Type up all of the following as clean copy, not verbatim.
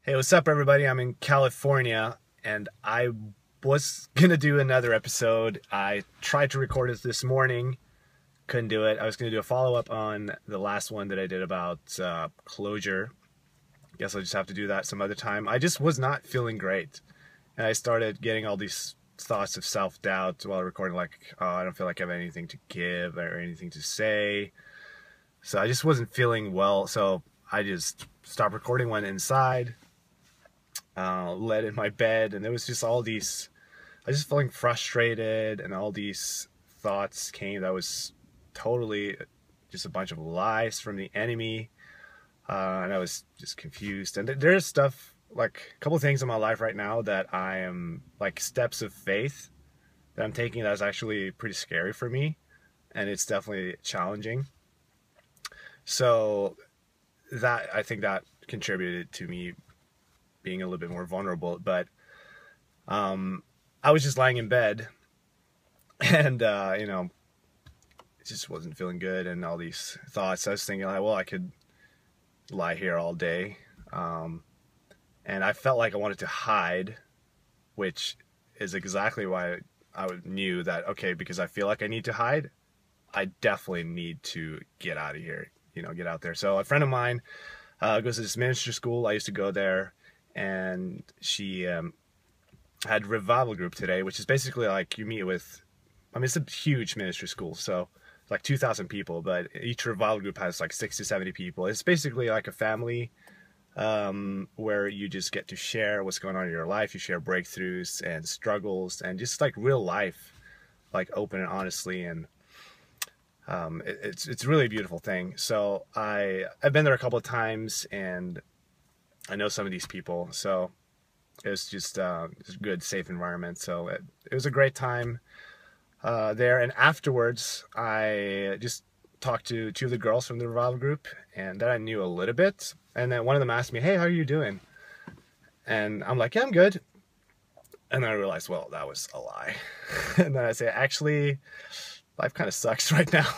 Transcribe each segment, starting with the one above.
Hey, what's up, everybody? I'm in California, and I was gonna do another episode. I tried to record it this morning, couldn't do it. I was gonna do a follow-up on the last one that I did about closure. Guess I'll just have to do that some other time. I just was not feeling great, and I started getting all these thoughts of self-doubt while recording, like, oh, I don't feel like I have anything to give or anything to say. So I just wasn't feeling well, so I just stopped recording, went inside, led in my bed, and there was just all these, I was just feeling frustrated, and all these thoughts came that was totally just a bunch of lies from the enemy, and I was just confused. And there's stuff, like a couple of things in my life right now that I am, like, steps of faith that I'm taking that's actually pretty scary for me, and it's definitely challenging. So that, I think that contributed to me being a little bit more vulnerable. But I was just lying in bed, and it just wasn't feeling good, and all these thoughts. I was thinking, like, well, I could lie here all day, and I felt like I wanted to hide, which is exactly why I knew that, okay, because I feel like I need to hide, I definitely need to get out of here, get out there. So a friend of mine goes to this ministry school. I used to go there, and she had revival group today, which is basically like you meet with, it's a huge ministry school, so it's like 2,000 people, but each revival group has like 60 to 70 people. It's basically like a family where you just get to share what's going on in your life. You share breakthroughs and struggles and just like real life, like open and honestly, and it's really a beautiful thing. So I've been there a couple of times, and I know some of these people, so it was just a good, safe environment. So it was a great time there. And afterwards, I just talked to two of the girls from the revival group, and then I knew a little bit. And then one of them asked me, "Hey, how are you doing?" And I'm like, "Yeah, I'm good." And then I realized, well, that was a lie. And then I say, actually, life kind of sucks right now.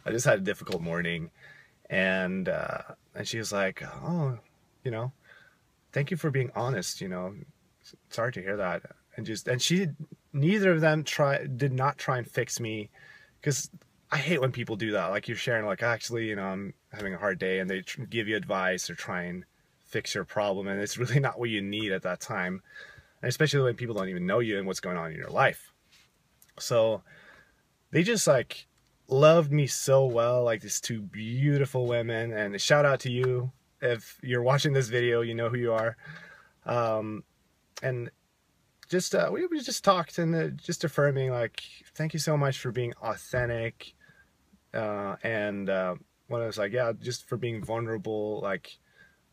I just had a difficult morning. And she was like, "Oh, thank you for being honest, sorry to hear that." And neither of them did not try and fix me, because I hate when people do that. Like, you're sharing, like, actually, I'm having a hard day, and they give you advice or try and fix your problem, and it's really not what you need at that time. And especially when people don't even know you and what's going on in your life. So they just, like, loved me so well, like these two beautiful women. And a shout out to you. If you're watching this video, you know who you are. And just we just talked, and just affirming, like, thank you so much for being authentic. And when I was like, yeah, just for being vulnerable, like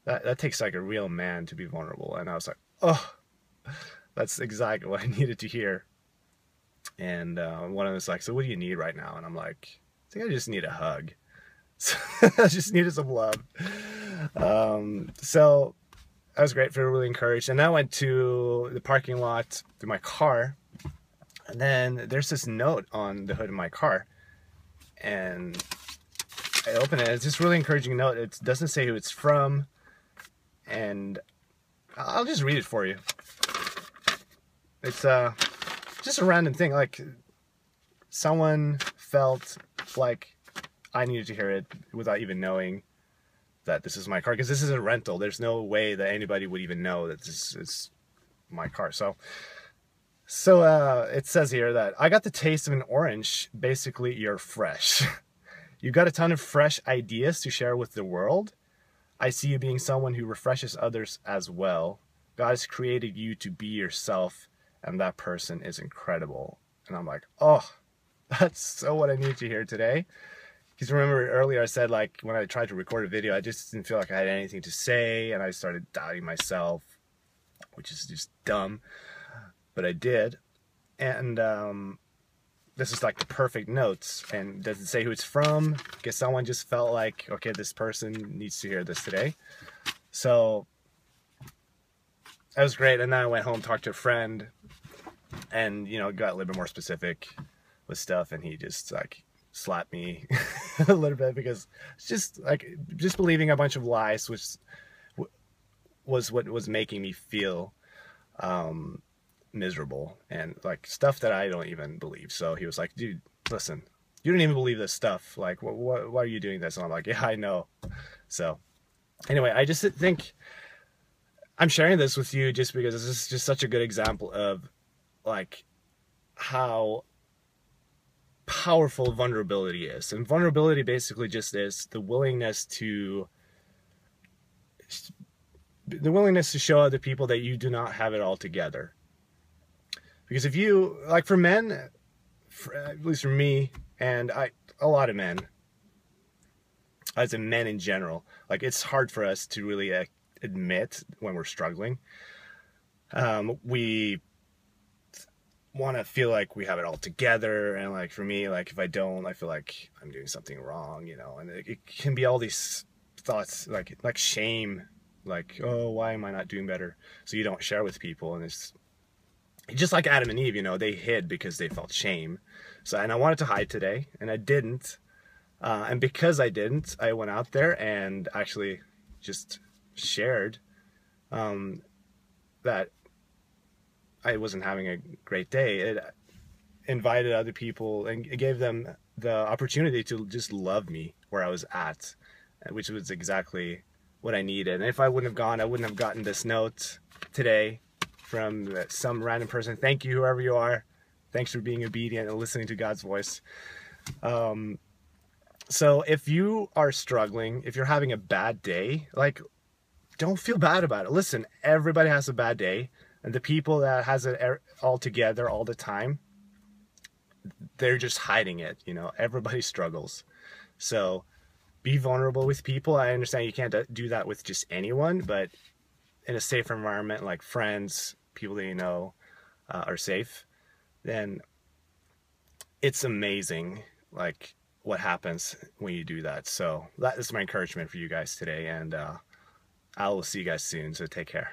that takes like a real man to be vulnerable. And I was like, oh, that's exactly what I needed to hear. And one of them was like, "So what do you need right now?" And I'm like, "I think I just need a hug." So I just needed some love. So I was grateful, really encouraged. And then I went to the parking lot to my car, and then there's this note on the hood of my car, and I open it. It's just really encouraging note. It doesn't say who it's from, and I'll just read it for you. It's just a random thing. Like, someone felt like I needed to hear it without even knowing that this is my car, because this is a rental. There's no way that anybody would even know that this is my car. So it says here that I got the taste of an orange. Basically, you're fresh. You got a ton of fresh ideas to share with the world. I see you being someone who refreshes others as well. God has created you to be yourself, and that person is incredible. And I'm like, oh, that's so what I need to hear today. Because remember earlier I said, like, when I tried to record a video, I just didn't feel like I had anything to say, and I started doubting myself, which is just dumb, but I did. And this is like the perfect notes, and it doesn't say who it's from, because someone just felt like, okay, this person needs to hear this today. So that was great. And then I went home, talked to a friend, and got a little bit more specific with stuff, and he just like slapped me a little bit, because it's just like believing a bunch of lies, which was what was making me feel miserable and like stuff that I don't even believe. So he was like, dude, listen, you don't even believe this stuff. Like, why are you doing this? And I'm like, yeah, I know. So anyway, I just think I'm sharing this with you just because this is just such a good example of like how powerful vulnerability is. And vulnerability basically just is the willingness to show other people that you do not have it all together. Because if you, like for men, at least for me, and a lot of men, as in men in general, like it's hard for us to really admit when we're struggling. We want to feel like we have it all together, and like for me, like if I don't, I feel like I'm doing something wrong, you know. And it can be all these thoughts like shame, like, oh, why am I not doing better? So you don't share with people, and it's just like Adam and Eve, you know, they hid because they felt shame. So, and I wanted to hide today, and I didn't. And because I didn't, I went out there and actually just shared that I wasn't having a great day. It invited other people and it gave them the opportunity to just love me where I was at, which was exactly what I needed. And if I wouldn't have gone, I wouldn't have gotten this note today from some random person. Thank you, whoever you are. Thanks for being obedient and listening to God's voice. So if you are struggling, if you're having a bad day, like, don't feel bad about it. Listen, everybody has a bad day. And the people that has it all together all the time, they're just hiding it, you know. Everybody struggles. So be vulnerable with people. I understand you can't do that with just anyone, but in a safe environment, like friends, people that you know are safe, then it's amazing, like, what happens when you do that. So that is my encouragement for you guys today, and I will see you guys soon, so take care.